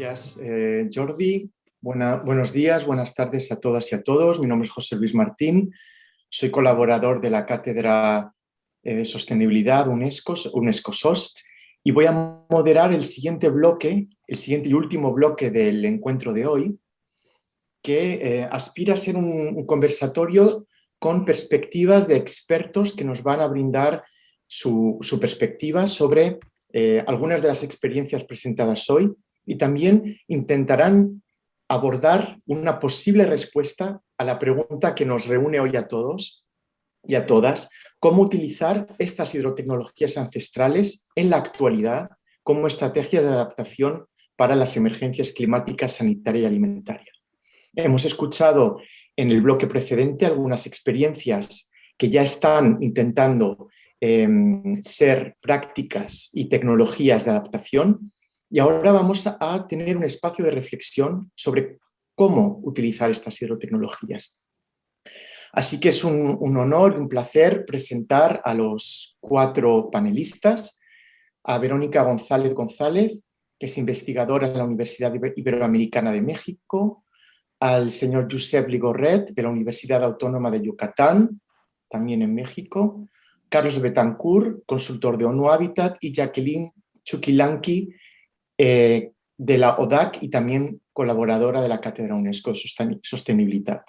Gracias, Jordi. Buenos días, buenas tardes a todas y a todos. Mi nombre es José Luis Martín. Soy colaborador de la Cátedra de Sostenibilidad UNESCO SOST y voy a moderar el siguiente bloque, el siguiente y último bloque del encuentro de hoy, que aspira a ser un conversatorio con perspectivas de expertos que nos van a brindar su perspectiva sobre algunas de las experiencias presentadas hoy y también intentarán abordar una posible respuesta a la pregunta que nos reúne hoy a todos y a todas: cómo utilizar estas hidrotecnologías ancestrales en la actualidad como estrategias de adaptación para las emergencias climáticas, sanitaria y alimentaria. Hemos escuchado en el bloque precedente algunas experiencias que ya están intentando ser prácticas y tecnologías de adaptación, y ahora vamos a tener un espacio de reflexión sobre cómo utilizar estas hidrotecnologías. Así que es un honor y un placer presentar a los 4 panelistas: a Verónica González González, que es investigadora en la Universidad Iberoamericana de México; al señor Josep Ligorret, de la Universidad Autónoma de Yucatán, también en México; Carlos Betancourt, consultor de ONU Habitat; y Jacqueline Chuquillanqui, de la ODAC y también colaboradora de la Cátedra UNESCO de Sostenibilidad.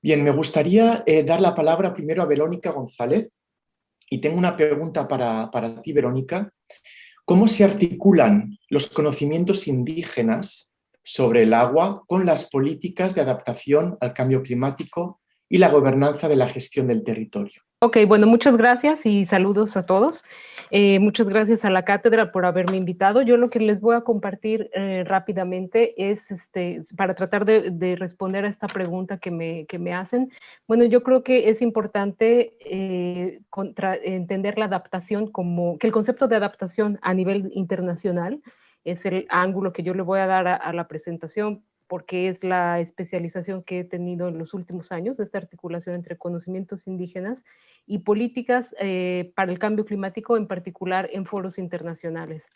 Bien, me gustaría dar la palabra primero a Verónica González, y tengo una pregunta para ti, Verónica. ¿Cómo se articulan los conocimientos indígenas sobre el agua con las políticas de adaptación al cambio climático y la gobernanza de la gestión del territorio? Ok, bueno, muchas gracias y saludos a todos. Muchas gracias a la cátedra por haberme invitado. Yo lo que les voy a compartir rápidamente es para tratar de responder a esta pregunta que me hacen. Bueno, yo creo que es importante entender la adaptación como que el concepto de adaptación a nivel internacional es el ángulo que yo le voy a dar a la presentación, porque es la especialización que he tenido en los últimos años, esta articulación entre conocimientos indígenas y políticas para el cambio climático, en particular en foros internacionales.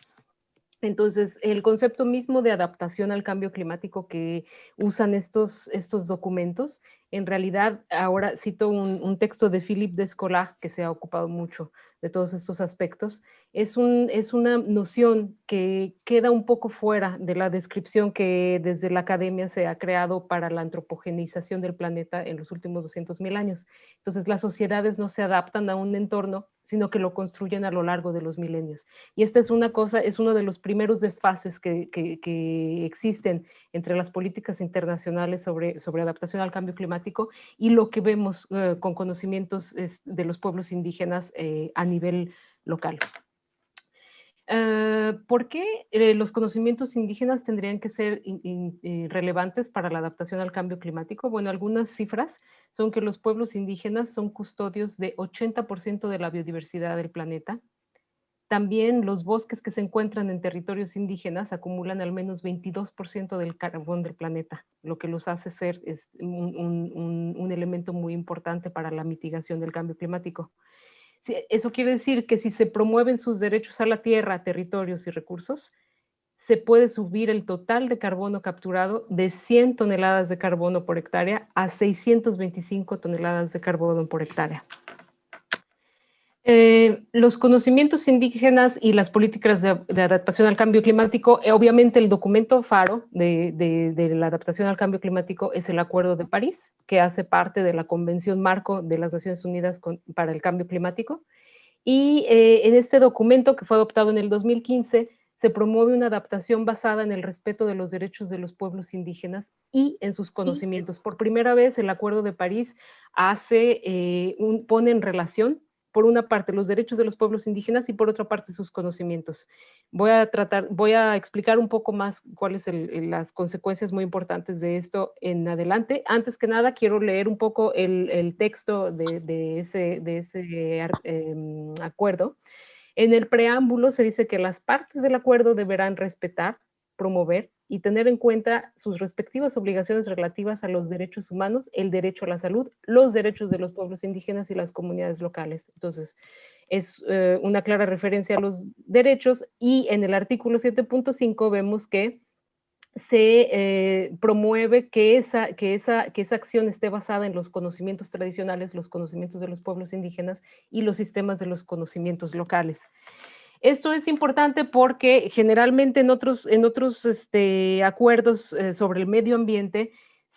Entonces, el concepto mismo de adaptación al cambio climático que usan estos documentos, en realidad, ahora cito un texto de Philippe Descola, que se ha ocupado mucho de todos estos aspectos, es una noción que queda un poco fuera de la descripción que desde la academia se ha creado para la antropogenización del planeta en los últimos 200.000 años. Entonces, las sociedades no se adaptan a un entorno, sino que lo construyen a lo largo de los milenios. Y esta es una cosa, es uno de los primeros desfases que existen entre las políticas internacionales sobre adaptación al cambio climático y lo que vemos con conocimientos de los pueblos indígenas a nivel local. ¿Por qué los conocimientos indígenas tendrían que ser relevantes para la adaptación al cambio climático? Bueno, algunas cifras son que los pueblos indígenas son custodios de 80% de la biodiversidad del planeta. También los bosques que se encuentran en territorios indígenas acumulan al menos 22% del carbón del planeta, lo que los hace ser un elemento muy importante para la mitigación del cambio climático. Eso quiere decir que si se promueven sus derechos a la tierra, territorios y recursos, se puede subir el total de carbono capturado de 100 toneladas de carbono por hectárea a 625 toneladas de carbono por hectárea. Los conocimientos indígenas y las políticas de adaptación al cambio climático, obviamente el documento faro de la adaptación al cambio climático es el Acuerdo de París, que hace parte de la Convención Marco de las Naciones Unidas para el Cambio Climático. Y en este documento, que fue adoptado en el 2015, se promueve una adaptación basada en el respeto de los derechos de los pueblos indígenas y en sus conocimientos. Por primera vez, el Acuerdo de París pone en relación, por una parte, los derechos de los pueblos indígenas y por otra parte, sus conocimientos. Voy a explicar un poco más cuáles son las consecuencias muy importantes de esto en adelante. Antes que nada, quiero leer un poco el texto de ese acuerdo. En el preámbulo se dice que las partes del acuerdo deberán respetar, promover y tener en cuenta sus respectivas obligaciones relativas a los derechos humanos, el derecho a la salud, los derechos de los pueblos indígenas y las comunidades locales. Entonces, es una clara referencia a los derechos, y en el artículo 7.5 vemos que se promueve que esa acción esté basada en los conocimientos tradicionales, los conocimientos de los pueblos indígenas y los sistemas de los conocimientos locales. Esto es importante porque generalmente en otros acuerdos sobre el medio ambiente,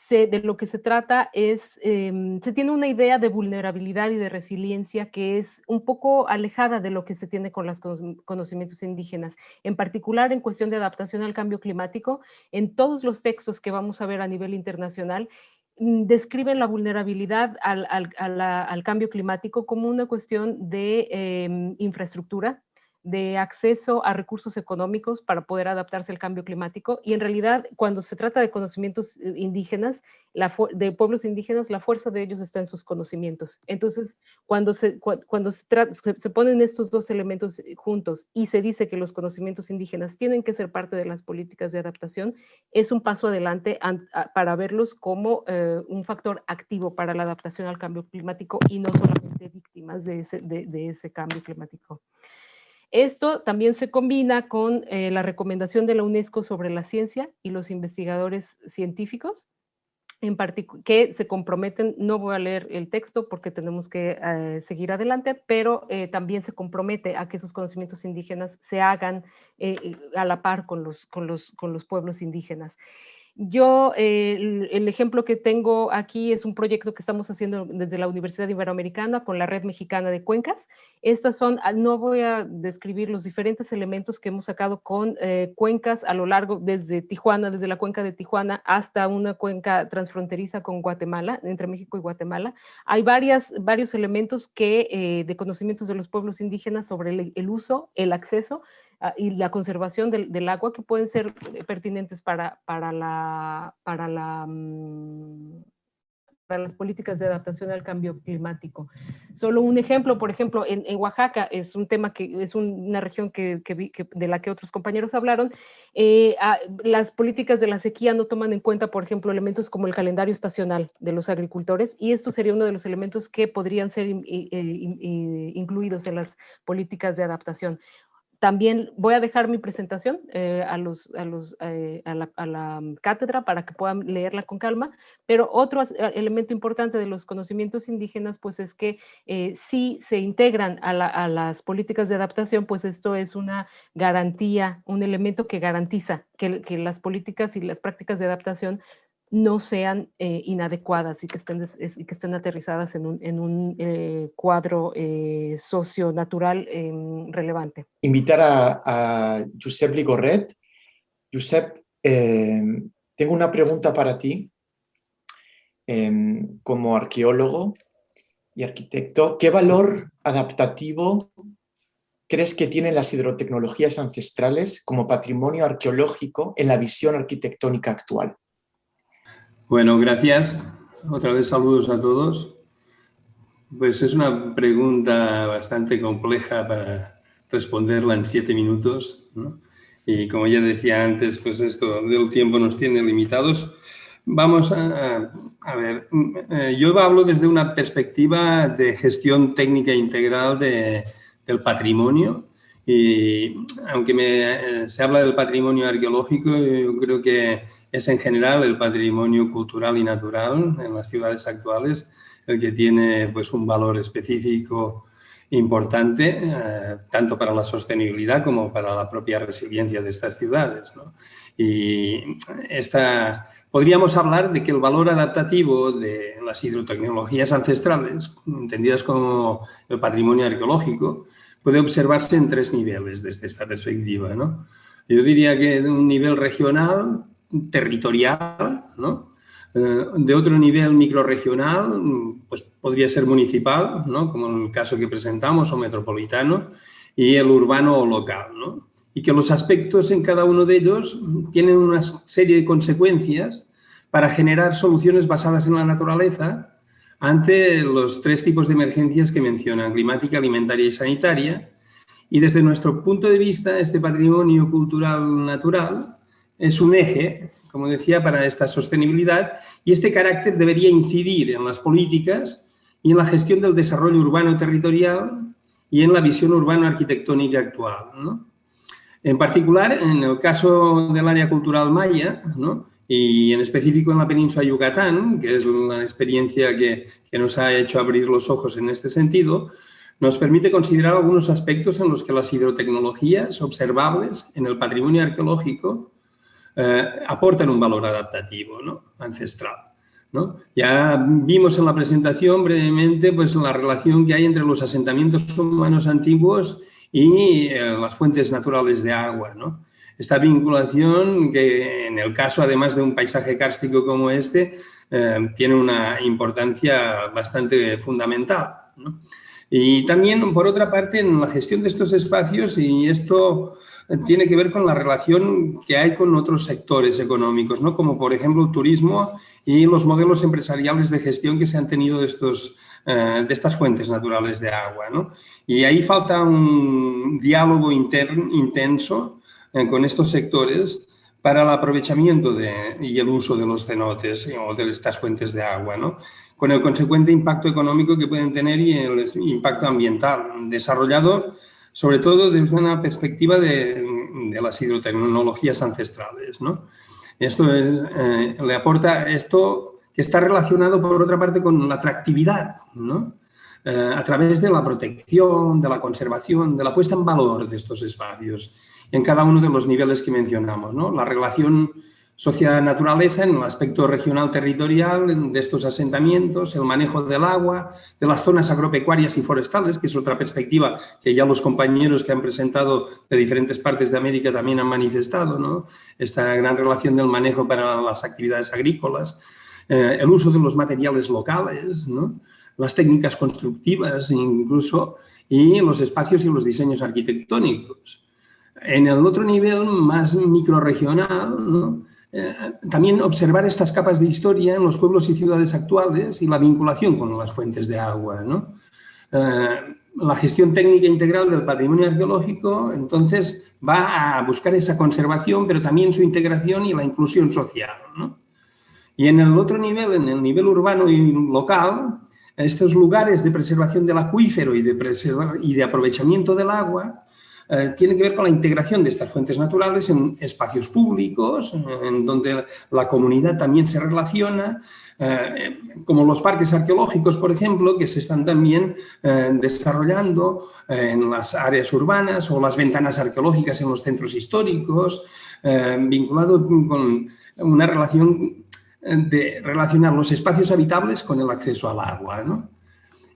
de lo que se trata es, se tiene una idea de vulnerabilidad y de resiliencia que es un poco alejada de lo que se tiene con los conocimientos indígenas, en particular en cuestión de adaptación al cambio climático. En todos los textos que vamos a ver a nivel internacional, describen la vulnerabilidad al cambio climático como una cuestión de infraestructura, de acceso a recursos económicos para poder adaptarse al cambio climático, y en realidad cuando se trata de conocimientos indígenas, de pueblos indígenas, la fuerza de ellos está en sus conocimientos. Entonces, cuando se ponen estos dos elementos juntos y se dice que los conocimientos indígenas tienen que ser parte de las políticas de adaptación, es un paso adelante para verlos como un factor activo para la adaptación al cambio climático y no solamente víctimas de ese cambio climático. Esto también se combina con la recomendación de la UNESCO sobre la ciencia y los investigadores científicos, que se comprometen. No voy a leer el texto porque tenemos que seguir adelante, pero también se compromete a que esos conocimientos indígenas se hagan a la par con los pueblos indígenas. Yo, el ejemplo que tengo aquí es un proyecto que estamos haciendo desde la Universidad Iberoamericana con la Red Mexicana de Cuencas. Estas son, no voy a describir los diferentes elementos que hemos sacado con cuencas a lo largo, desde Tijuana, desde la cuenca de Tijuana hasta una cuenca transfronteriza con Guatemala, entre México y Guatemala. Hay varios elementos de conocimientos de los pueblos indígenas sobre el uso, el acceso y la conservación del agua, que pueden ser pertinentes para las políticas de adaptación al cambio climático. Solo un ejemplo, por ejemplo, en Oaxaca, es un tema que es una región de la que otros compañeros hablaron, las políticas de la sequía no toman en cuenta, por ejemplo, elementos como el calendario estacional de los agricultores, y esto sería uno de los elementos que podrían ser incluidos en las políticas de adaptación. También voy a dejar mi presentación a la cátedra para que puedan leerla con calma, pero otro elemento importante de los conocimientos indígenas pues es que si se integran a las políticas de adaptación, pues esto es una garantía, un elemento que garantiza que las políticas y las prácticas de adaptación no sean inadecuadas y que estén aterrizadas en un cuadro socio-natural relevante. Invitar a Josep Ligorret. Josep, tengo una pregunta para ti. Como arqueólogo y arquitecto, ¿qué valor adaptativo crees que tienen las hidrotecnologías ancestrales como patrimonio arqueológico en la visión arquitectónica actual? Bueno, gracias. Otra vez saludos a todos. Pues es una pregunta bastante compleja para responderla en 7 minutos, ¿no? Y como ya decía antes, pues esto del tiempo nos tiene limitados. Vamos a ver, yo hablo desde una perspectiva de gestión técnica integral del patrimonio, y aunque se habla del patrimonio arqueológico, yo creo que es en general el patrimonio cultural y natural en las ciudades actuales el que tiene pues un valor específico importante, tanto para la sostenibilidad como para la propia resiliencia de estas ciudades, ¿no? Y podríamos hablar de que el valor adaptativo de las hidrotecnologías ancestrales, entendidas como el patrimonio arqueológico, puede observarse en 3 niveles desde esta perspectiva, ¿no? Yo diría que de un nivel regional, territorial, ¿no? De otro nivel microrregional, pues podría ser municipal, ¿no? Como en el caso que presentamos, o metropolitano, y el urbano o local, ¿no? Y que los aspectos en cada uno de ellos tienen una serie de consecuencias para generar soluciones basadas en la naturaleza ante los 3 tipos de emergencias que mencionan: climática, alimentaria y sanitaria. Y desde nuestro punto de vista, este patrimonio cultural natural es un eje, como decía, para esta sostenibilidad, y este carácter debería incidir en las políticas y en la gestión del desarrollo urbano territorial y en la visión urbano-arquitectónica actual, ¿no? En particular, en el caso del área cultural maya, ¿no? Y en específico en la península de Yucatán, que es la experiencia que nos ha hecho abrir los ojos en este sentido, nos permite considerar algunos aspectos en los que las hidrotecnologías observables en el patrimonio arqueológico aportan un valor adaptativo, ¿no? Ancestral, ¿no? Ya vimos en la presentación brevemente pues, la relación que hay entre los asentamientos humanos antiguos y las fuentes naturales de agua, ¿no? Esta vinculación que en el caso, además de un paisaje kárstico como este, tiene una importancia bastante fundamental, ¿no? Y también, por otra parte, en la gestión de estos espacios, y esto tiene que ver con la relación que hay con otros sectores económicos, ¿no? Como, por ejemplo, el turismo y los modelos empresariales de gestión que se han tenido de estas fuentes naturales de agua, ¿no? Y ahí falta un diálogo intenso con estos sectores para el aprovechamiento y el uso de los cenotes o de estas fuentes de agua, ¿no? Con el consecuente impacto económico que pueden tener y el impacto ambiental, desarrollado sobre todo desde una perspectiva de las hidrotecnologías ancestrales, ¿no? Esto le aporta esto que está relacionado, por otra parte, con la atractividad, ¿no? A través de la protección, de la conservación, de la puesta en valor de estos espacios en cada uno de los niveles que mencionamos, ¿no? La relación sociedad-naturaleza en el aspecto regional-territorial de estos asentamientos, el manejo del agua, de las zonas agropecuarias y forestales, que es otra perspectiva que ya los compañeros que han presentado de diferentes partes de América también han manifestado, ¿no? Esta gran relación del manejo para las actividades agrícolas, el uso de los materiales locales, ¿no? Las técnicas constructivas incluso, y los espacios y los diseños arquitectónicos. En el otro nivel, más microrregional, ¿no? También observar estas capas de historia en los pueblos y ciudades actuales y la vinculación con las fuentes de agua, ¿no? La gestión técnica integral del patrimonio arqueológico, entonces, va a buscar esa conservación, pero también su integración y la inclusión social, ¿no? Y en el otro nivel, en el nivel urbano y local, estos lugares de preservación del acuífero y de aprovechamiento del agua tiene que ver con la integración de estas fuentes naturales en espacios públicos, en donde la comunidad también se relaciona, como los parques arqueológicos, por ejemplo, que se están también desarrollando en las áreas urbanas, o las ventanas arqueológicas en los centros históricos, vinculado con una relación de relacionar los espacios habitables con el acceso al agua, ¿no?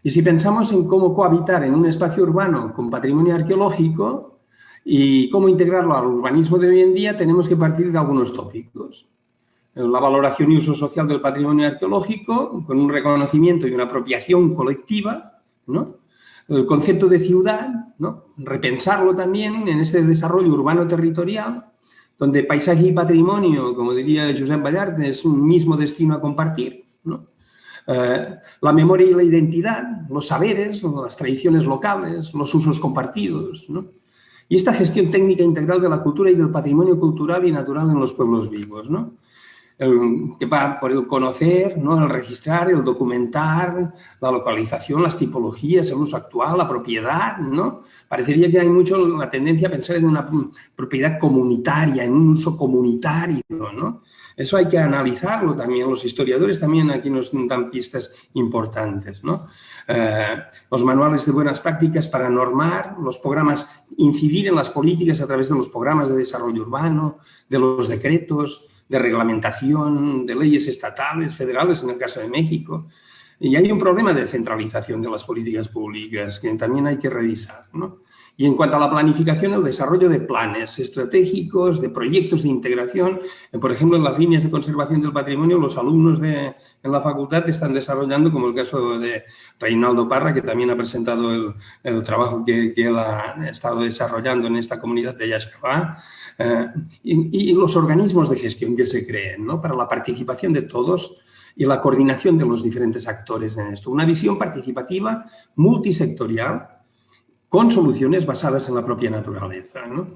Y si pensamos en cómo cohabitar en un espacio urbano con patrimonio arqueológico y cómo integrarlo al urbanismo de hoy en día, tenemos que partir de algunos tópicos. La valoración y uso social del patrimonio arqueológico, con un reconocimiento y una apropiación colectiva, ¿no? El concepto de ciudad, ¿no? Repensarlo también en este desarrollo urbano-territorial, donde paisaje y patrimonio, como diría Josep Ballart, es un mismo destino a compartir, ¿no? La memoria y la identidad, los saberes, las tradiciones locales, los usos compartidos, ¿no? Y esta gestión técnica integral de la cultura y del patrimonio cultural y natural en los pueblos vivos, ¿no? Que va por el conocer, ¿no? El registrar, el documentar, la localización, las tipologías, el uso actual, la propiedad, ¿no? Parecería que hay mucho la tendencia a pensar en una propiedad comunitaria, en un uso comunitario, ¿no? Eso hay que analizarlo también. Los historiadores también aquí nos dan pistas importantes, ¿no? Los manuales de buenas prácticas para normar, los programas, incidir en las políticas a través de los programas de desarrollo urbano, de los decretos, de reglamentación, de leyes estatales, federales, en el caso de México. Y hay un problema de centralización de las políticas públicas que también hay que revisar, ¿no? Y en cuanto a la planificación, el desarrollo de planes estratégicos, de proyectos de integración. Por ejemplo, en las líneas de conservación del patrimonio, los alumnos en la facultad están desarrollando, como el caso de Reinaldo Parra, que también ha presentado el trabajo que él ha estado desarrollando en esta comunidad de Yaxcabá, y los organismos de gestión que se creen, ¿no? Para la participación de todos y la coordinación de los diferentes actores en esto. Una visión participativa multisectorial, con soluciones basadas en la propia naturaleza, ¿no?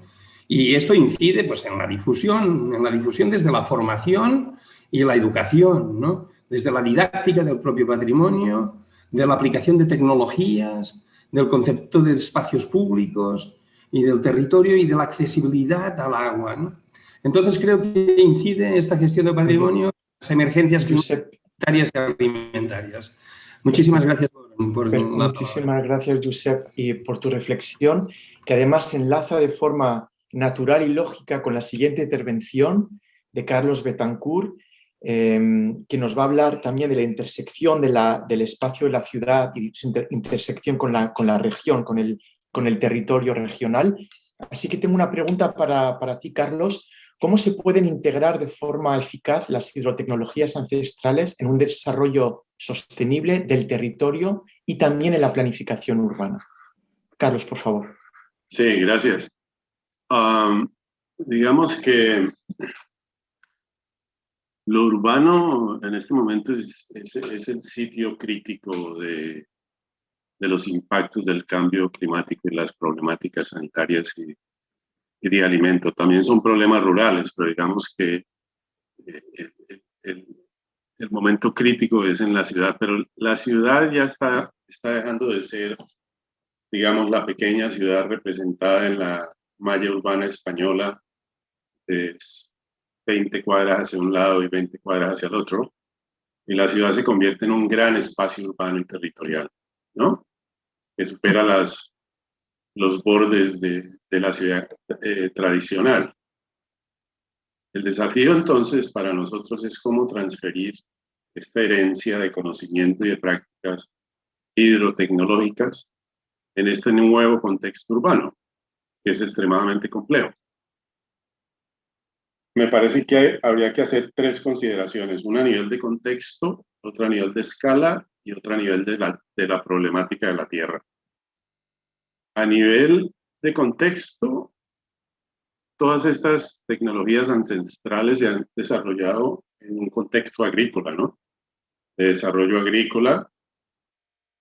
Y esto incide, pues, en la difusión desde la formación y la educación, ¿no? Desde la didáctica del propio patrimonio, de la aplicación de tecnologías, del concepto de espacios públicos, y del territorio y de la accesibilidad al agua, ¿no? Entonces creo que incide esta gestión de patrimonio las emergencias climatarias y alimentarias. Muchísimas gracias por la palabra. Muchísimas gracias, Josep, y por tu reflexión, que además se enlaza de forma natural y lógica con la siguiente intervención de Carlos Betancourt, que nos va a hablar también de la intersección del espacio de la ciudad y su intersección con la región, con el territorio regional. Así que tengo una pregunta para ti, Carlos. ¿Cómo se pueden integrar de forma eficaz las hidrotecnologías ancestrales en un desarrollo sostenible del territorio y también en la planificación urbana? Carlos, por favor. Sí, gracias. Digamos que lo urbano en este momento es el sitio crítico de los impactos del cambio climático y las problemáticas sanitarias y de alimento. También son problemas rurales, pero digamos que el momento crítico es en la ciudad, pero la ciudad ya está dejando de ser, digamos, la pequeña ciudad representada en la malla urbana española, de 20 cuadras hacia un lado y 20 cuadras hacia el otro, y la ciudad se convierte en un gran espacio urbano y territorial, ¿no? Que supera los bordes de la ciudad tradicional. El desafío entonces para nosotros es cómo transferir esta herencia de conocimiento y de prácticas hidrotecnológicas en este nuevo contexto urbano, que es extremadamente complejo. Me parece que habría que hacer tres consideraciones, una a nivel de contexto, otra a nivel de escala y otra a nivel de la problemática de la tierra. A nivel de contexto, todas estas tecnologías ancestrales se han desarrollado en un contexto agrícola, ¿no? De desarrollo agrícola,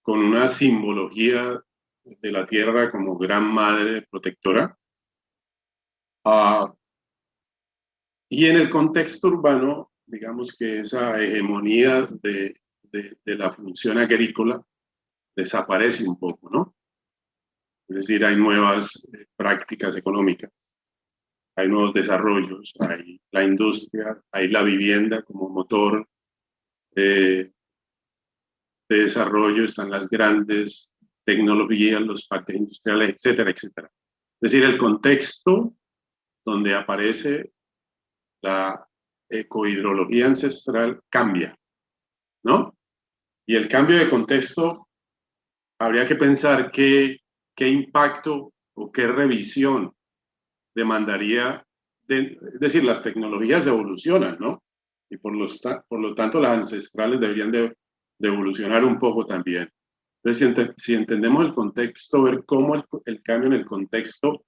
con una simbología de la tierra como gran madre protectora. Y en el contexto urbano, digamos que esa hegemonía de la función agrícola desaparece un poco, ¿no? Es decir, hay nuevas prácticas económicas, hay nuevos desarrollos, hay la industria, hay la vivienda como motor de desarrollo, están las grandes tecnologías, los parques industriales, etcétera, etcétera. Es decir, el contexto donde aparece la ecohidrología ancestral cambia, ¿no? Y el cambio de contexto, habría que pensar qué impacto o qué revisión demandaría, es decir, las tecnologías evolucionan, ¿no? Y por lo tanto las ancestrales deberían de evolucionar un poco también. Entonces, si entendemos el contexto, ver cómo el cambio en el contexto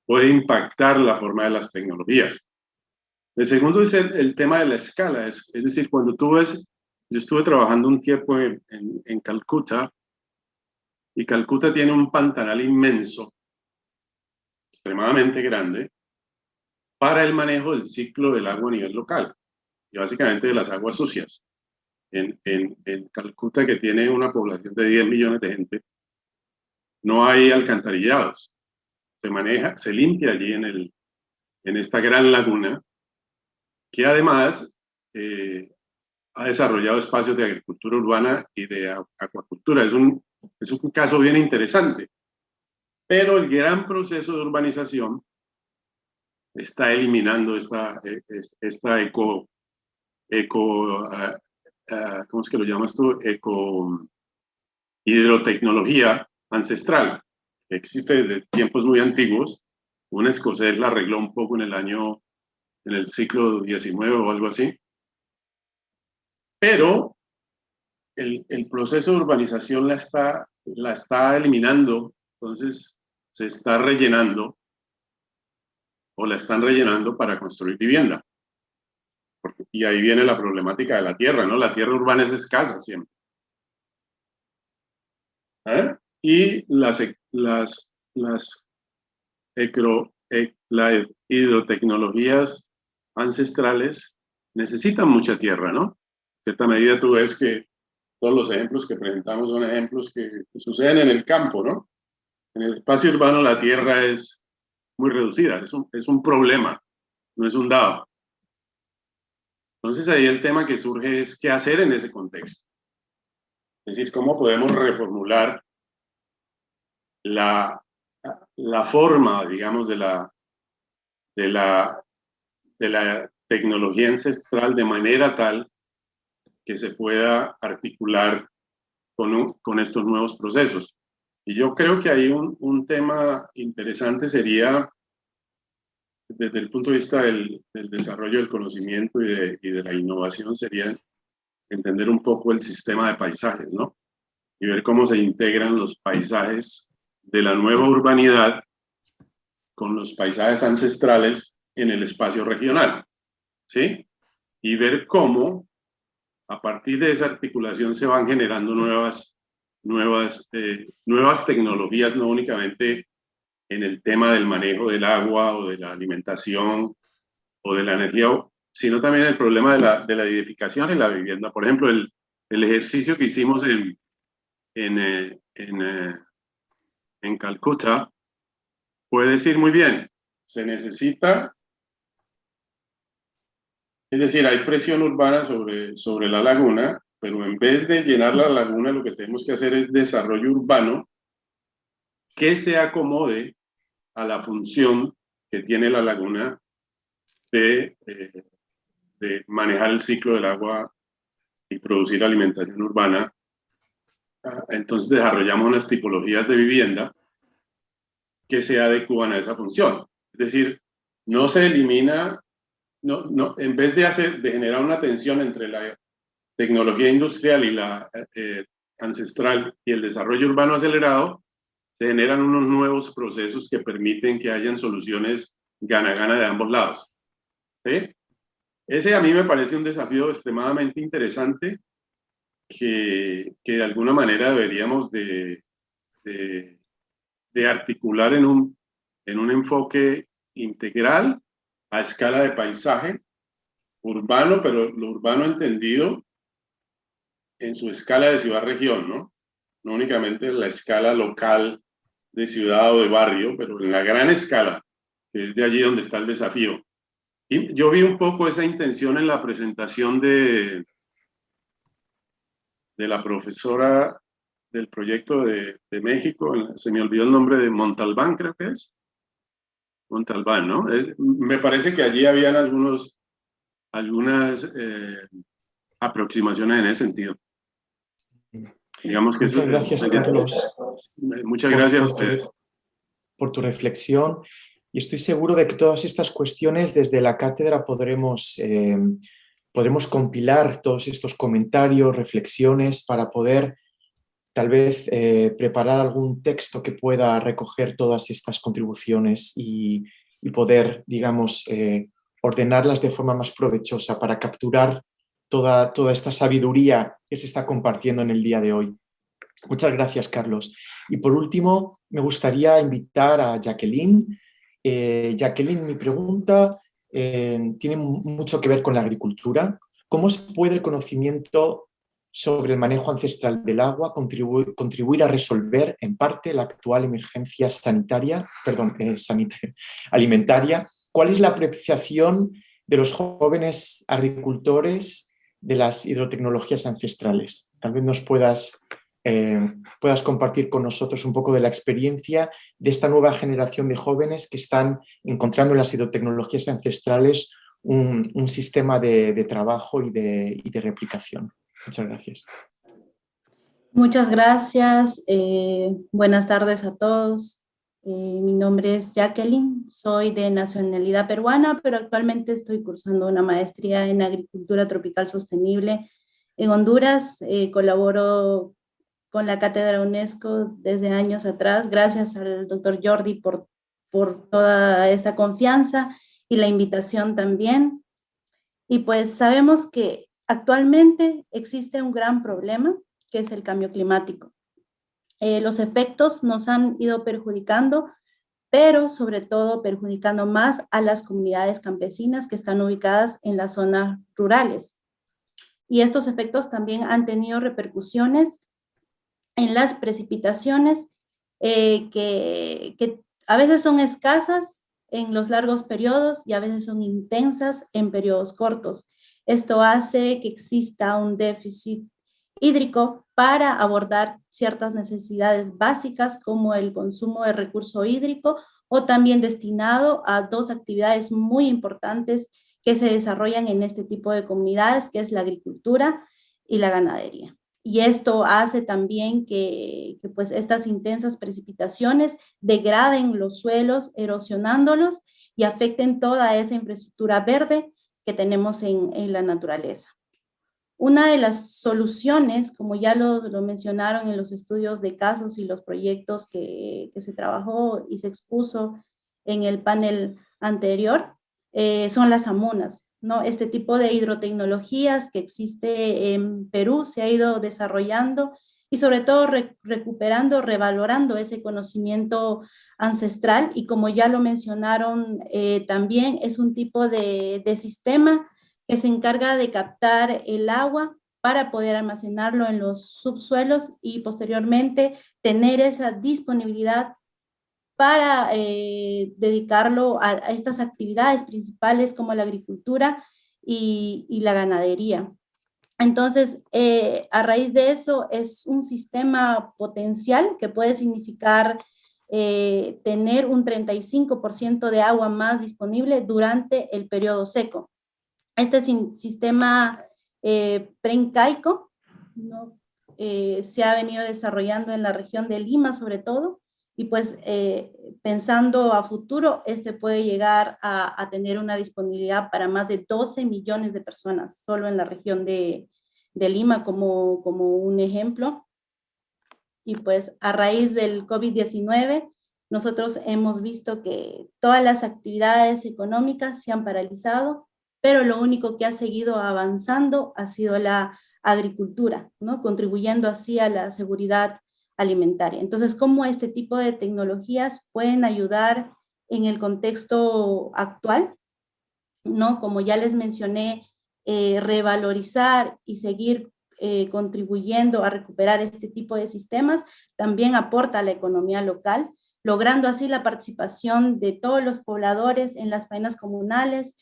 puede impactar la forma de las tecnologías. El segundo es el tema de la escala, es decir, cuando tú ves, yo estuve trabajando un tiempo en Calcuta, y Calcuta tiene un pantanal inmenso, extremadamente grande, para el manejo del ciclo del agua a nivel local, y básicamente de las aguas sucias. En Calcuta, que tiene una población de 10 millones de gente, no hay alcantarillados. Se limpia allí en esta gran laguna, que además ha desarrollado espacios de agricultura urbana y de acuacultura. Es un caso bien interesante. Pero el gran proceso de urbanización está eliminando esta ¿cómo es que lo llamas tú? Hidrotecnología ancestral, que existe desde tiempos muy antiguos. Un escocés la arregló un poco en el siglo XIX o algo así. Pero el proceso de urbanización la está eliminando, entonces se está rellenando o la están rellenando para construir vivienda. Y ahí viene la problemática de la tierra, ¿no? La tierra urbana es escasa siempre. Y las hidrotecnologías ancestrales necesitan mucha tierra, ¿no? En cierta medida tú ves que todos los ejemplos que presentamos son ejemplos que suceden en el campo, ¿no? En el espacio urbano la tierra es muy reducida, es un problema, no es un dado. Entonces ahí el tema que surge es qué hacer en ese contexto. Es decir, cómo podemos reformular la forma, digamos, de la tecnología ancestral de manera tal que se pueda articular con estos nuevos procesos. Y yo creo que ahí un tema interesante sería, desde el punto de vista del desarrollo del conocimiento y de la innovación, sería entender un poco el sistema de paisajes, ¿no? Y ver cómo se integran los paisajes de la nueva urbanidad con los paisajes ancestrales en el espacio regional, ¿sí? Y ver cómo, a partir de esa articulación, se van generando nuevas tecnologías, no únicamente en el tema del manejo del agua o de la alimentación o de la energía, sino también el problema de la edificación y la vivienda. Por ejemplo, el ejercicio que hicimos en Calcuta puede decir muy bien, se necesita, es decir, hay presión urbana sobre la laguna, pero en vez de llenar la laguna, lo que tenemos que hacer es desarrollo urbano que se acomode a la función que tiene la laguna de manejar el ciclo del agua y producir alimentación urbana. Entonces desarrollamos unas tipologías de vivienda que se adecúan a esa función. Es decir, no se elimina, en vez de generar una tensión entre la tecnología industrial y la ancestral y el desarrollo urbano acelerado, se generan unos nuevos procesos que permiten que hayan soluciones gana-gana de ambos lados. ¿Sí? Ese a mí me parece un desafío extremadamente interesante que de alguna manera deberíamos de articular en un enfoque integral a escala de paisaje urbano, pero lo urbano entendido en su escala de ciudad-región, ¿no? No únicamente en la escala local de ciudad o de barrio, pero en la gran escala, que es de allí donde está el desafío. Y yo vi un poco esa intención en la presentación de la profesora del proyecto de México, se me olvidó el nombre, de Montalbán, creo que es. Montalbán, ¿no? Me parece que allí habían algunas aproximaciones en ese sentido. Digamos que muchas gracias, Carlos. Muchas gracias a ustedes. Por tu reflexión. Y estoy seguro de que todas estas cuestiones desde la cátedra podremos compilar todos estos comentarios, reflexiones, para poder tal vez preparar algún texto que pueda recoger todas estas contribuciones y poder, digamos, ordenarlas de forma más provechosa para capturar toda esta sabiduría que se está compartiendo en el día de hoy. Muchas gracias, Carlos. Y por último, me gustaría invitar a Jacqueline. Jacqueline, mi pregunta tiene mucho que ver con la agricultura. ¿Cómo puede el conocimiento sobre el manejo ancestral del agua contribuir a resolver en parte la actual emergencia alimentaria? ¿Cuál es la apreciación de los jóvenes agricultores de las hidrotecnologías ancestrales? Tal vez nos puedas compartir con nosotros un poco de la experiencia de esta nueva generación de jóvenes que están encontrando en las hidrotecnologías ancestrales un sistema de trabajo y de replicación. Muchas gracias. Muchas gracias. Buenas tardes a todos. Mi nombre es Jacqueline, soy de nacionalidad peruana, pero actualmente estoy cursando una maestría en agricultura tropical sostenible en Honduras. Colaboro con la Cátedra UNESCO desde años atrás, gracias al doctor Jordi por toda esta confianza y la invitación también. Y pues sabemos que actualmente existe un gran problema, que es el cambio climático. Los efectos nos han ido perjudicando, pero sobre todo perjudicando más a las comunidades campesinas que están ubicadas en las zonas rurales. Y estos efectos también han tenido repercusiones en las precipitaciones que a veces son escasas en los largos periodos y a veces son intensas en periodos cortos. Esto hace que exista un déficit hídrico para abordar ciertas necesidades básicas como el consumo de recurso hídrico, o también destinado a dos actividades muy importantes que se desarrollan en este tipo de comunidades, que es la agricultura y la ganadería. Y esto hace también que pues estas intensas precipitaciones degraden los suelos, erosionándolos y afecten toda esa infraestructura verde que tenemos en la naturaleza. Una de las soluciones, como ya lo mencionaron en los estudios de casos y los proyectos que se trabajó y se expuso en el panel anterior, son las amunas, ¿no? Este tipo de hidrotecnologías que existe en Perú se ha ido desarrollando y sobre todo recuperando, revalorando ese conocimiento ancestral, y como ya lo mencionaron también, es un tipo de sistema que se encarga de captar el agua para poder almacenarlo en los subsuelos y posteriormente tener esa disponibilidad para dedicarlo a estas actividades principales como la agricultura y la ganadería. Entonces, a raíz de eso, es un sistema potencial que puede significar tener un 35% de agua más disponible durante el periodo seco. Este sistema preincaico, ¿no? Se ha venido desarrollando en la región de Lima sobre todo, y pues pensando a futuro, este puede llegar a tener una disponibilidad para más de 12 millones de personas, solo en la región de Lima como un ejemplo. Y pues a raíz del COVID-19, nosotros hemos visto que todas las actividades económicas se han paralizado, pero lo único que ha seguido avanzando ha sido la agricultura, ¿no? Contribuyendo así a la seguridad alimentaria. Entonces, ¿cómo este tipo de tecnologías pueden ayudar en el contexto actual? ¿No? Como ya les mencioné, revalorizar y seguir contribuyendo a recuperar este tipo de sistemas también aporta a la economía local, logrando así la participación de todos los pobladores en las faenas comunales,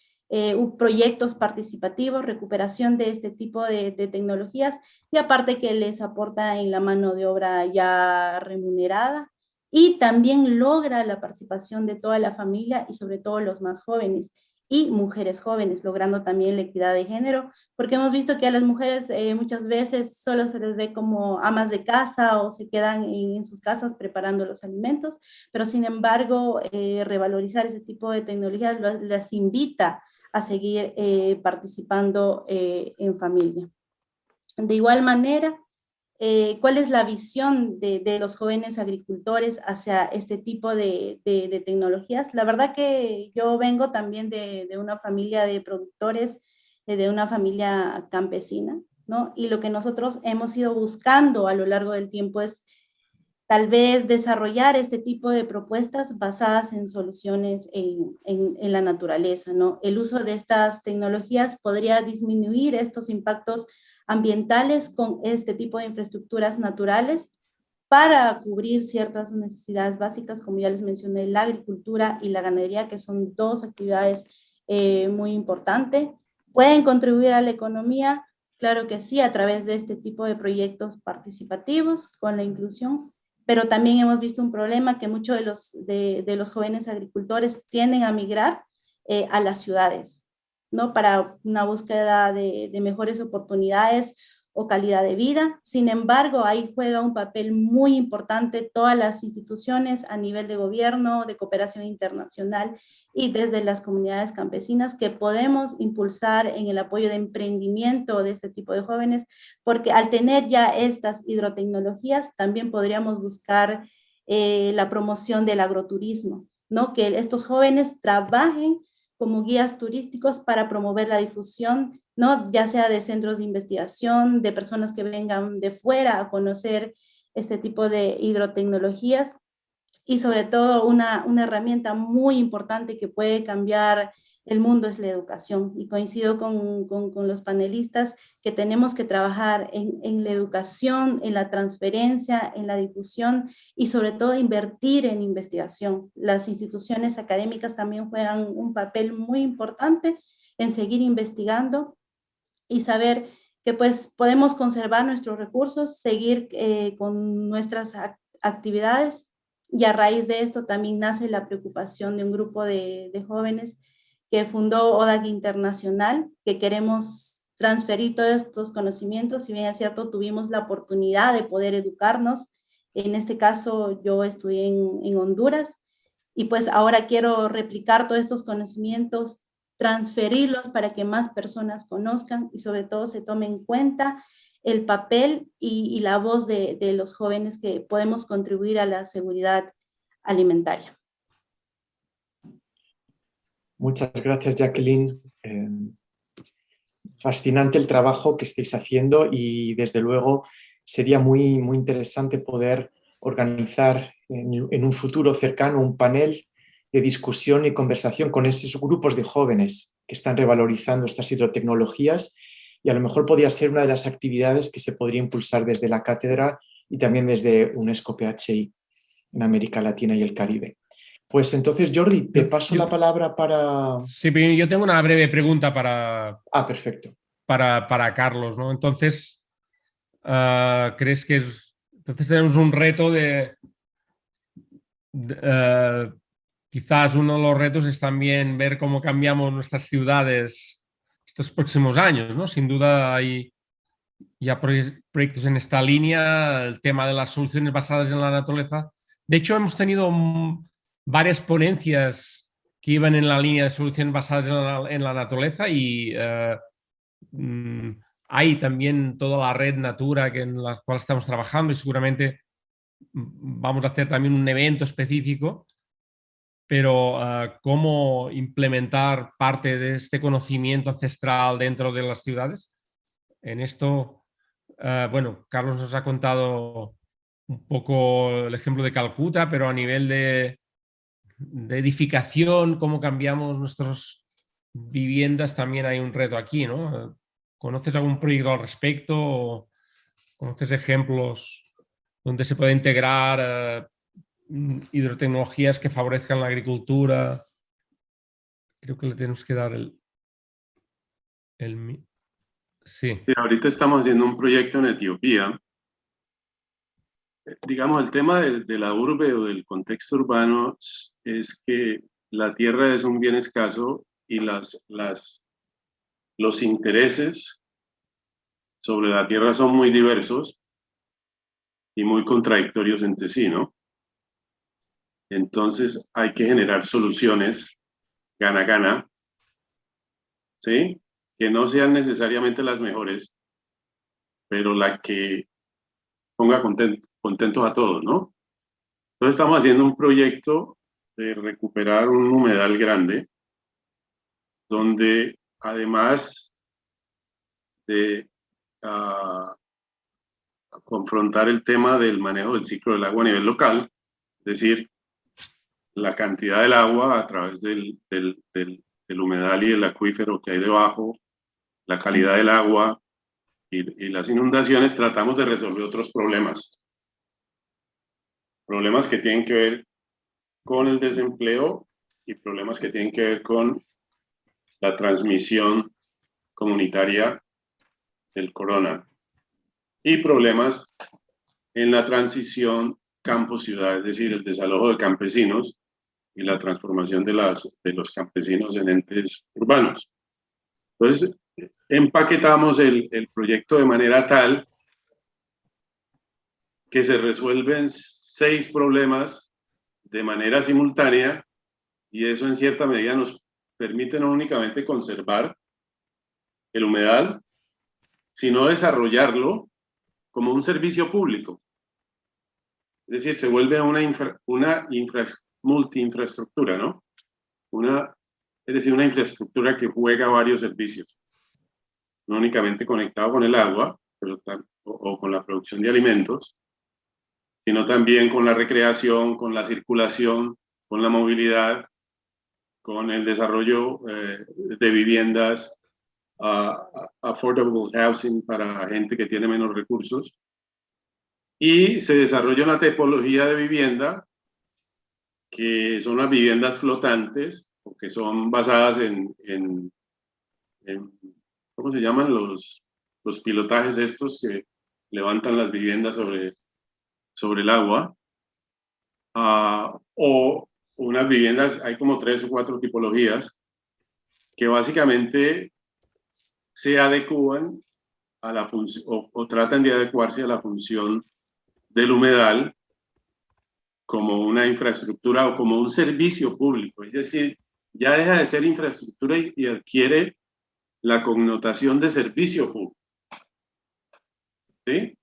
proyectos participativos, recuperación de este tipo de tecnologías, y aparte que les aporta en la mano de obra ya remunerada, y también logra la participación de toda la familia y sobre todo los más jóvenes y mujeres jóvenes, logrando también la equidad de género, porque hemos visto que a las mujeres muchas veces solo se les ve como amas de casa o se quedan en sus casas preparando los alimentos, pero sin embargo revalorizar ese tipo de tecnologías las invita a seguir participando en familia. De igual manera, ¿cuál es la visión de los jóvenes agricultores hacia este tipo de tecnologías? La verdad que yo vengo también de una familia de productores, de una familia campesina, ¿no? Y lo que nosotros hemos ido buscando a lo largo del tiempo es tal vez desarrollar este tipo de propuestas basadas en soluciones en la naturaleza, ¿no? El uso de estas tecnologías podría disminuir estos impactos ambientales con este tipo de infraestructuras naturales para cubrir ciertas necesidades básicas, como ya les mencioné, la agricultura y la ganadería, que son dos actividades muy importantes. ¿Pueden contribuir a la economía? Claro que sí, a través de este tipo de proyectos participativos con la inclusión, pero también hemos visto un problema que muchos de los jóvenes agricultores tienden a migrar a las ciudades, ¿no? Para una búsqueda de mejores oportunidades o calidad de vida. Sin embargo, ahí juega un papel muy importante todas las instituciones a nivel de gobierno, de cooperación internacional y desde las comunidades campesinas, que podemos impulsar en el apoyo de emprendimiento de este tipo de jóvenes, porque al tener ya estas hidrotecnologías, también podríamos buscar la promoción del agroturismo, ¿no? Que estos jóvenes trabajen como guías turísticos para promover la difusión, ¿no? Ya sea de centros de investigación, de personas que vengan de fuera a conocer este tipo de hidrotecnologías, y sobre todo una herramienta muy importante que puede cambiar el mundo es la educación. Y coincido con los panelistas que tenemos que trabajar en la educación, en la transferencia, en la difusión y sobre todo invertir en investigación. Las instituciones académicas también juegan un papel muy importante en seguir investigando y saber que pues podemos conservar nuestros recursos, seguir con nuestras actividades, y a raíz de esto también nace la preocupación de un grupo de jóvenes que fundó ODAC Internacional, que queremos transferir todos estos conocimientos. Si bien es cierto, tuvimos la oportunidad de poder educarnos, en este caso yo estudié en Honduras, y pues ahora quiero replicar todos estos conocimientos, transferirlos para que más personas conozcan y sobre todo se tome en cuenta el papel y la voz de los jóvenes que podemos contribuir a la seguridad alimentaria. Muchas gracias, Jacqueline. Fascinante el trabajo que estáis haciendo y desde luego sería muy interesante poder organizar en un futuro cercano un panel de discusión y conversación con esos grupos de jóvenes que están revalorizando estas hidrotecnologías, y a lo mejor podría ser una de las actividades que se podría impulsar desde la cátedra y también desde UNESCO PHI en América Latina y el Caribe. Pues entonces, Jordi, te paso la palabra para... Sí, pero yo tengo una breve pregunta para... perfecto. Para Carlos, ¿no? Entonces, ¿crees que entonces tenemos un reto quizás uno de los retos es también ver cómo cambiamos nuestras ciudades estos próximos años, ¿no? Sin duda hay ya proyectos en esta línea, el tema de las soluciones basadas en la naturaleza. De hecho, hemos tenido varias ponencias que iban en la línea de soluciones basadas en la naturaleza y hay también toda la red Natura en la cual estamos trabajando y seguramente vamos a hacer también un evento específico, pero cómo implementar parte de este conocimiento ancestral dentro de las ciudades. En esto, bueno, Carlos nos ha contado un poco el ejemplo de Calcuta, pero a nivel de edificación, cómo cambiamos nuestras viviendas, también hay un reto aquí, ¿no? ¿Conoces algún proyecto al respecto? ¿O conoces ejemplos donde se puede integrar hidrotecnologías que favorezcan la agricultura? Creo que le tenemos que dar sí. Sí, ahorita estamos haciendo un proyecto en Etiopía. Digamos, el tema de la urbe o del contexto urbano es que la tierra es un bien escaso y los intereses sobre la tierra son muy diversos y muy contradictorios entre sí, ¿no? Entonces hay que generar soluciones gana-gana, ¿sí? Que no sean necesariamente las mejores, pero la que ponga contentos a todos, ¿no? Entonces estamos haciendo un proyecto de recuperar un humedal grande, donde además de confrontar el tema del manejo del ciclo del agua a nivel local, es decir, la cantidad del agua a través del humedal y el acuífero que hay debajo, la calidad del agua y las inundaciones, tratamos de resolver otros problemas que tienen que ver con el desempleo y problemas que tienen que ver con la transmisión comunitaria del corona y problemas en la transición campo-ciudad, es decir, el desalojo de campesinos y la transformación de los campesinos en entes urbanos. Entonces, empaquetamos el proyecto de manera tal que se resuelven 6 problemas de manera simultánea, y eso en cierta medida nos permite no únicamente conservar el humedal, sino desarrollarlo como un servicio público. Es decir, se vuelve una multi-infraestructura, ¿no? Es decir, una infraestructura que juega varios servicios, no únicamente conectado con el agua o con la producción de alimentos, sino también con la recreación, con la circulación, con la movilidad con el desarrollo de viviendas, affordable housing para gente que tiene menos recursos, y se desarrolla una tipología de vivienda que son las viviendas flotantes, porque son basadas en ¿cómo se llaman? Los pilotajes estos que levantan las viviendas sobre el agua, o unas viviendas, hay como 3 o 4 tipologías, que básicamente se adecúan a la función, o tratan de adecuarse a la función del humedal como una infraestructura o como un servicio público. Es decir, ya deja de ser infraestructura y adquiere la connotación de servicio público, ¿sí?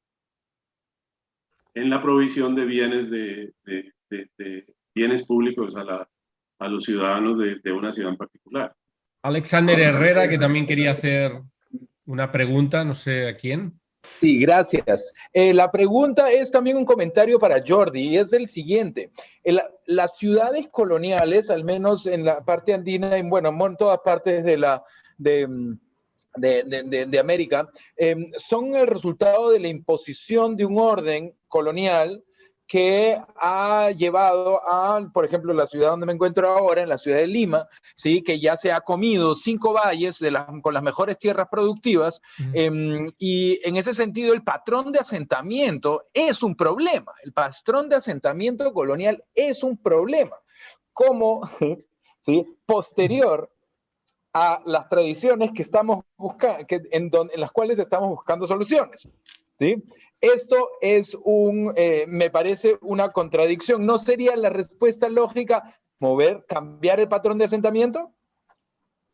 En la provisión de bienes, de bienes públicos a los ciudadanos de una ciudad en particular. Alexander Herrera, que también quería hacer una pregunta, no sé a quién. Sí, gracias. La pregunta es también un comentario para Jordi y es del siguiente. Las ciudades coloniales, al menos en la parte andina y bueno, en todas partes de América, son el resultado de la imposición de un orden colonial que ha llevado a, por ejemplo, la ciudad donde me encuentro ahora, en la ciudad de Lima, ¿sí? Que ya se ha comido 5 valles con las mejores tierras productivas, y en ese sentido el patrón de asentamiento es un problema. El patrón de asentamiento colonial es un problema, como ¿sí? posterior a las tradiciones que estamos buscando, en las cuales estamos buscando soluciones, ¿sí? Esto es me parece una contradicción. ¿No sería la respuesta lógica cambiar el patrón de asentamiento?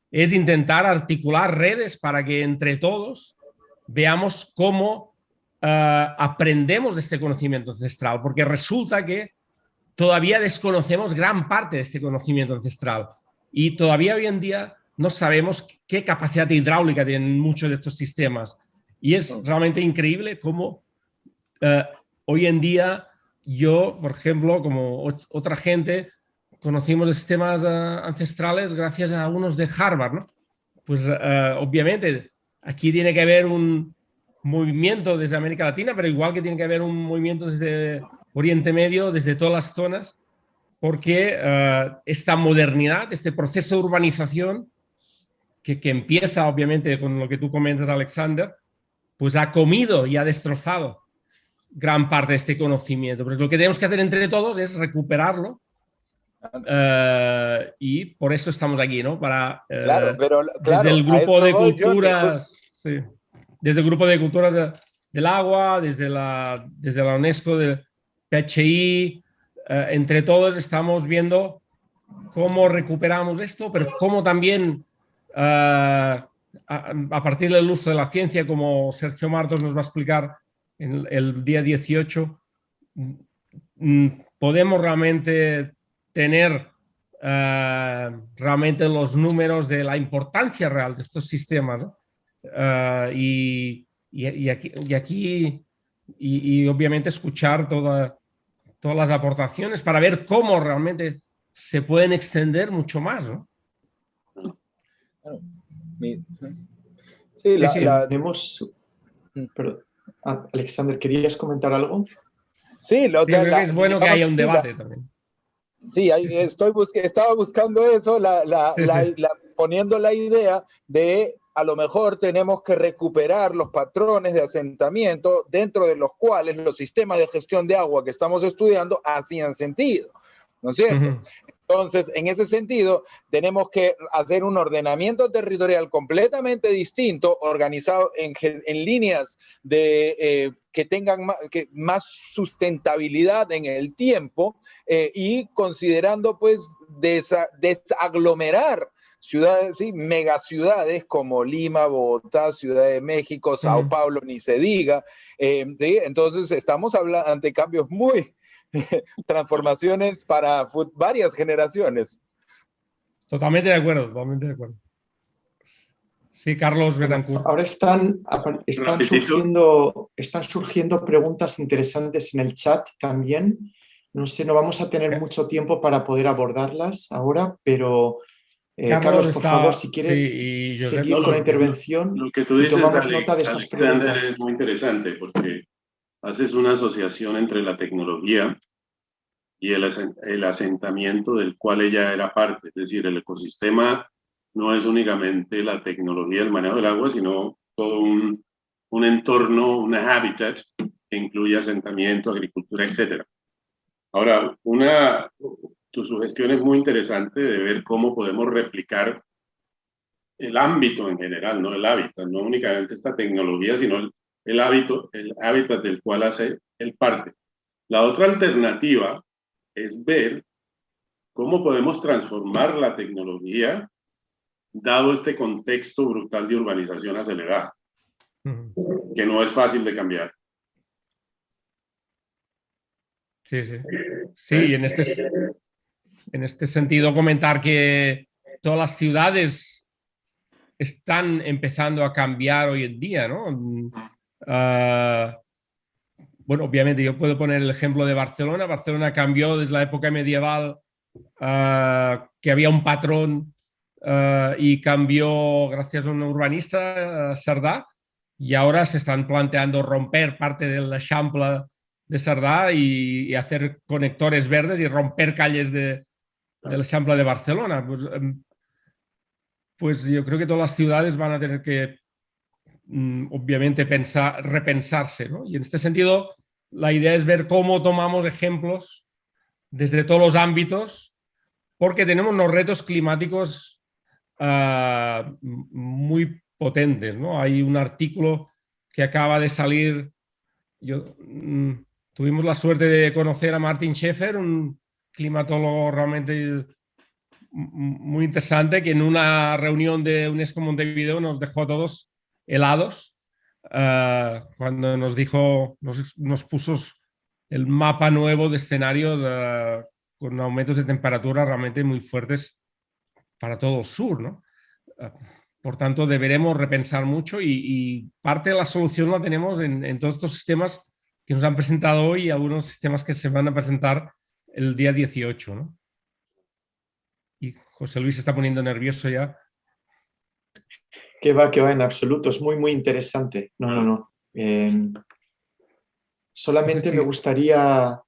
Es intentar articular redes para que entre todos veamos cómo aprendemos de este conocimiento ancestral, porque resulta que todavía desconocemos gran parte de este conocimiento ancestral y todavía hoy en día no sabemos qué capacidad hidráulica tienen muchos de estos sistemas. Y es realmente increíble cómo hoy en día yo, por ejemplo, como otra gente, conocimos sistemas ancestrales gracias a unos de Harvard, ¿no? Pues obviamente aquí tiene que haber un movimiento desde América Latina, pero igual que tiene que haber un movimiento desde Oriente Medio, desde todas las zonas, porque esta modernidad, este proceso de urbanización que empieza obviamente con lo que tú comentas, Alexander, pues ha comido y ha destrozado gran parte de este conocimiento. Porque lo que tenemos que hacer entre todos es recuperarlo, y por eso estamos aquí, ¿no? Para, desde el grupo de culturas, sí, desde el grupo de culturas del agua, desde la UNESCO, de PHI, entre todos estamos viendo cómo recuperamos esto, pero cómo también a partir del uso de la ciencia, como Sergio Martos nos va a explicar el día 18, podemos realmente tener realmente los números de la importancia real de estos sistemas, ¿no? Y obviamente escuchar todas las aportaciones para ver cómo realmente se pueden extender mucho más, ¿no? Sí, Perdón. Alexander, ¿querías comentar algo? Sí, creo que es bueno que haya un debate también. Sí, estaba buscando eso, poniendo la idea de a lo mejor tenemos que recuperar los patrones de asentamiento dentro de los cuales los sistemas de gestión de agua que estamos estudiando hacían sentido, ¿no es cierto? Entonces, en ese sentido, tenemos que hacer un ordenamiento territorial completamente distinto, organizado en líneas que tengan más sustentabilidad en el tiempo, y considerando, pues, desaglomerar ciudades, ¿sí? Megaciudades como Lima, Bogotá, Ciudad de México, Sao Paulo, ni se diga. ¿Sí? Entonces, estamos hablando ante cambios transformaciones para varias generaciones. Totalmente de acuerdo, totalmente de acuerdo. Sí, Carlos Betancourt. Ahora están surgiendo preguntas interesantes en el chat también. No sé, no vamos a tener mucho tiempo para poder abordarlas ahora, pero Carlos, por favor, si quieres seguir con la intervención. Lo que tú dices, tomamos nota de esas Alexander, preguntas. es muy interesante porque haces una asociación entre la tecnología y el asentamiento del cual ella era parte. Es decir, el ecosistema no es únicamente la tecnología del manejo del agua, sino todo un entorno, una hábitat que incluye asentamiento, agricultura, etc. Ahora, tu sugestión es muy interesante de ver cómo podemos replicar el ámbito en general, no el hábitat, no únicamente esta tecnología, sino el hábitat del cual hace el parte. La otra alternativa es ver cómo podemos transformar la tecnología dado este contexto brutal de urbanización acelerada, que no es fácil de cambiar. Sí, sí. Sí, en este sentido comentar que todas las ciudades están empezando a cambiar hoy en día, ¿no? Bueno, obviamente yo puedo poner el ejemplo de Barcelona. Barcelona cambió desde la época medieval, que había un patrón, y cambió gracias a un urbanista, Cerdà, y ahora se están planteando romper parte del Eixample de Cerdà y hacer conectores verdes y romper calles del Eixample de Barcelona. Pues yo creo que todas las ciudades van a tener que, obviamente, repensarse, ¿no? Y en este sentido, la idea es ver cómo tomamos ejemplos desde todos los ámbitos, porque tenemos unos retos climáticos muy potentes, ¿no? Hay un artículo que acaba de salir. Tuvimos la suerte de conocer a Martin Scheffer, un climatólogo realmente muy interesante, que en una reunión de UNESCO Montevideo nos dejó a todos helados, cuando nos puso el mapa nuevo de escenarios, con aumentos de temperatura realmente muy fuertes para todo el sur, ¿no? Por tanto, deberemos repensar mucho y parte de la solución la tenemos en todos estos sistemas que nos han presentado hoy y algunos sistemas que se van a presentar el día 18, ¿no? Y José Luis se está poniendo nervioso ya. Que va, en absoluto. Es muy, muy interesante. No. Solamente me gustaría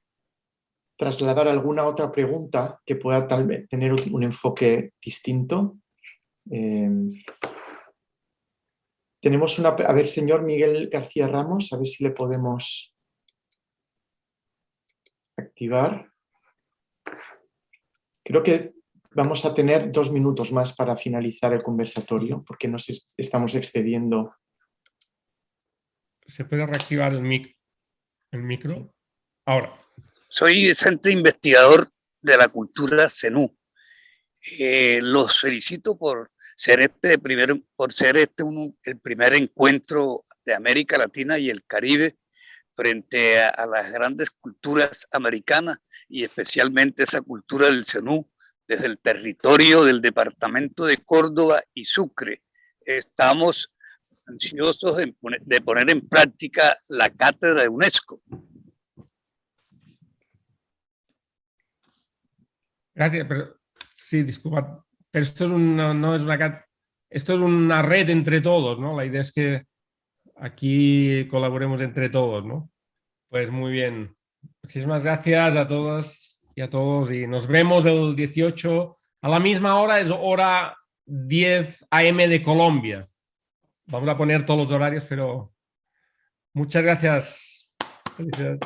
trasladar alguna otra pregunta que pueda tal vez tener un enfoque distinto. Tenemos una... A ver, señor Miguel García Ramos, a ver si le podemos activar. Creo que vamos a tener 2 minutos más para finalizar el conversatorio, porque nos estamos excediendo. ¿Se puede reactivar el micro? Sí. Ahora. Soy centro investigador de la cultura zenú. Los felicito por ser el primer encuentro de América Latina y el Caribe frente a las grandes culturas americanas y especialmente esa cultura del zenú desde el territorio del departamento de Córdoba y Sucre. Estamos ansiosos de poner en práctica la cátedra de UNESCO. Gracias, pero sí, disculpa, pero esto es no es esto es una red entre todos, ¿no? La idea es que aquí colaboremos entre todos, ¿no? Pues muy bien. Muchísimas gracias a todas y a todos y nos vemos el 18 a la misma hora, es hora 10 AM de Colombia. Vamos a poner todos los horarios, pero muchas gracias. Felicidades.